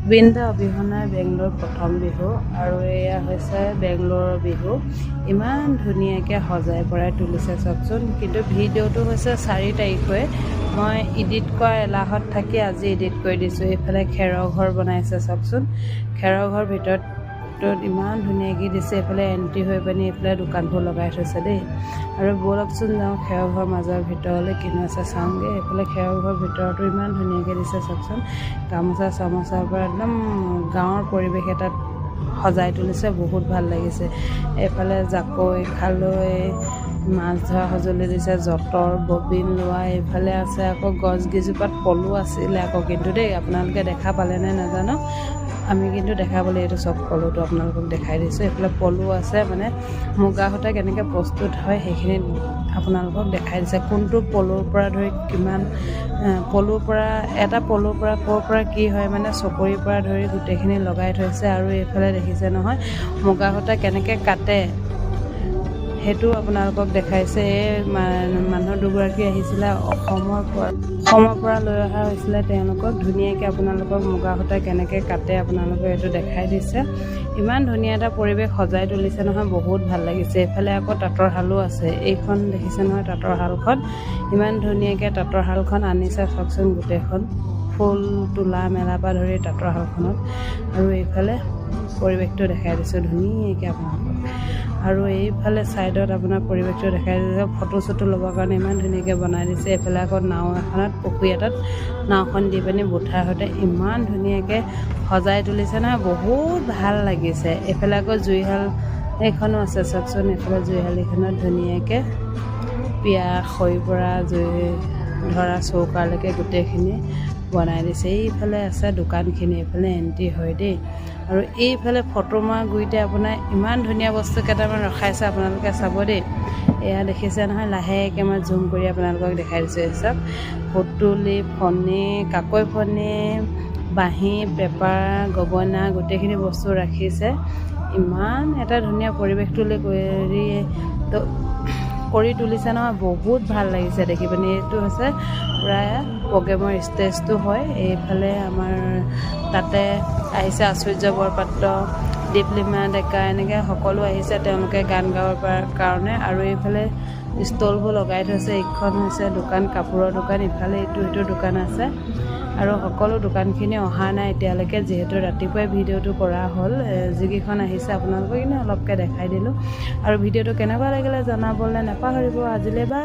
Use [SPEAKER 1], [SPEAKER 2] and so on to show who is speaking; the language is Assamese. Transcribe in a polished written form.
[SPEAKER 1] বৃন্দা অবিহনে বেংগলোৰ প্ৰথম বিহু আৰু এয়া হৈছে বেংগলোৰৰ বিহু। ইমান ধুনীয়াকৈ সজাই পৰাই তুলিছে চাওকচোন। কিন্তু ভিডিঅ'টো হৈছে 4 তাৰিখে, মই এডিট কৰা এলাহত থাকি আজি এডিট কৰি দিছোঁ। এইফালে খেৰৰ ঘৰ বনাইছে চাওকচোন। খেৰৰ ঘৰ ভিতৰত ইমান ধুনীয়াকৈ দিছে। এইফালে এণ্ট্ৰি হৈ পিনি এইফালে দোকানবোৰ লগাই থৈছে দেই। আৰু ব'লকচোন যাওঁ খেৰৰ ঘৰ মাজৰ ভিতৰলৈ কিনো আছে চাওঁগৈ। এইফালে খেৰৰ ঘৰ ভিতৰতো ইমান ধুনীয়াকৈ দিছে চাওকচোন। গামোচা চামোচাৰ পৰা একদম গাঁৱৰ পৰিৱেশ এটাত সজাই তুলিছে, বহুত ভাল লাগিছে। এইফালে জাকৈ, খালৈ, মাছ ধৰা সঁজুলি দিছে, যঁতৰ, ববিন লোৱা। এইফালে আছে আকৌ গছ গিজোপাত পলু আছিলে আকৌ, কিন্তু দেই আপোনালোকে দেখা পালেনে নাজানো, আমি কিন্তু দেখা পালে এইটো চব পলুটো আপোনালোকক দেখাই দিছোঁ। এইফালে পলু আছে, মানে মুগা সূতা কেনেকৈ প্ৰস্তুত হয় সেইখিনি আপোনালোকক দেখাই দিছে। কোনটো পলুৰ পৰা ধৰি কিমান পলুৰ পৰা, এটা পলুৰ পৰা ক'ৰ পৰা কি হয়, মানে চকৰিৰ পৰা ধৰি গোটেইখিনি লগাই থৈছে। আৰু এইফালে দেখিছে নহয় মুগা সূতা কেনেকৈ কাটে সেইটো আপোনালোকক দেখাইছে। এই মানুহ দুগৰাকী আহিছিলে অসমৰ পৰা লৈ অহা হৈছিলে তেওঁলোকক। ধুনীয়াকৈ আপোনালোকক মুগা সূতা কেনেকৈ কাটে আপোনালোকে এইটো দেখাই দিছে। ইমান ধুনীয়া এটা পৰিৱেশ সজাই তুলিছে নহয়, বহুত ভাল লাগিছে। এইফালে আকৌ তাঁতৰ শালো আছে। এইখন দেখিছে নহয় তাঁতৰ শালখন, ইমান ধুনীয়াকৈ তাঁতৰ শালখন আনিছে চাওকচোন। গোটেইখন ফুল তোলা মেলাৰ পৰা ধৰি তাঁতৰ শালখনত। আৰু এইফালে পৰিৱেশটো দেখাই দিছোঁ ধুনীয়াকৈ আপোনালোকক। আৰু এইফালে ছাইডত আপোনাৰ পৰিৱেশটো দেখাই দিছে। ফটো চটো ল'বৰ কাৰণে ইমান ধুনীয়াকৈ বনাই দিছে। এইফালে আকৌ নাও এখনত, পুখুৰী এটাত নাওখন দি পিনি বুঠাৰ সৈতে ইমান ধুনীয়াকৈ সজাই তুলিছে নহয়, বহুত ভাল লাগিছে। এইফালে আকৌ জুইশাল এইখনো আছে চাওকচোন। এইফালে জুইশালিখনত ধুনীয়াকৈ পিয়া খৰিৰ পৰা জুই ধৰা চৌকালৈকে গোটেইখিনি বনাই দিছে। এইফালে আছে দোকানখিনি, এইফালে এণ্ট্ৰি হয় দেই। আৰু এইফালে ফটো মৰা গুৰিতে আপোনাৰ ইমান ধুনীয়া বস্তু কেইটামান ৰখাইছে, আপোনালোকে চাব দেই। এয়া দেখিছে নহয়, লাহেকৈ মই জুম কৰি আপোনালোকক দেখাই দিছোঁ। এই চাওক সুতুলি, ফণি, কাকৈ ফণি, বাঁহী, পেপাৰ, গগনা, গোটেইখিনি বস্তু ৰাখিছে। ইমান এটা ধুনীয়া পৰিৱেশ কৰি তুলিছে নহয়, বহুত ভাল লাগিছে দেখি পিনি। এইটো হৈছে প্ৰায় প্ৰগ্ৰেমৰ ষ্টেজটো হয়। এইফালে আমাৰ তাতে আহিছে আশ্চৰ্য বৰপাত্ৰ, দীপলিমা ডেকা, এনেকৈ সকলো আহিছে তেওঁলোকে গান গাবৰ কাৰণে। আৰু এইফালে ষ্টলবোৰ লগাই থৈছে। এইখন হৈছে দোকান, কাপোৰৰ দোকান। ইফালে ইটো দোকান আছে। আৰু সকলো দোকানখিনি অহা নাই এতিয়ালৈকে, যিহেতু ৰাতিপুৱাই ভিডিঅ'টো কৰা হ'ল। যিকেইখন আহিছে আপোনালোকক এনেই অলপকৈ দেখাই দিলোঁ। আৰু ভিডিঅ'টো কেনেকুৱা লাগিলে জনাবলৈ নাপাহৰিব। আজিলৈ বা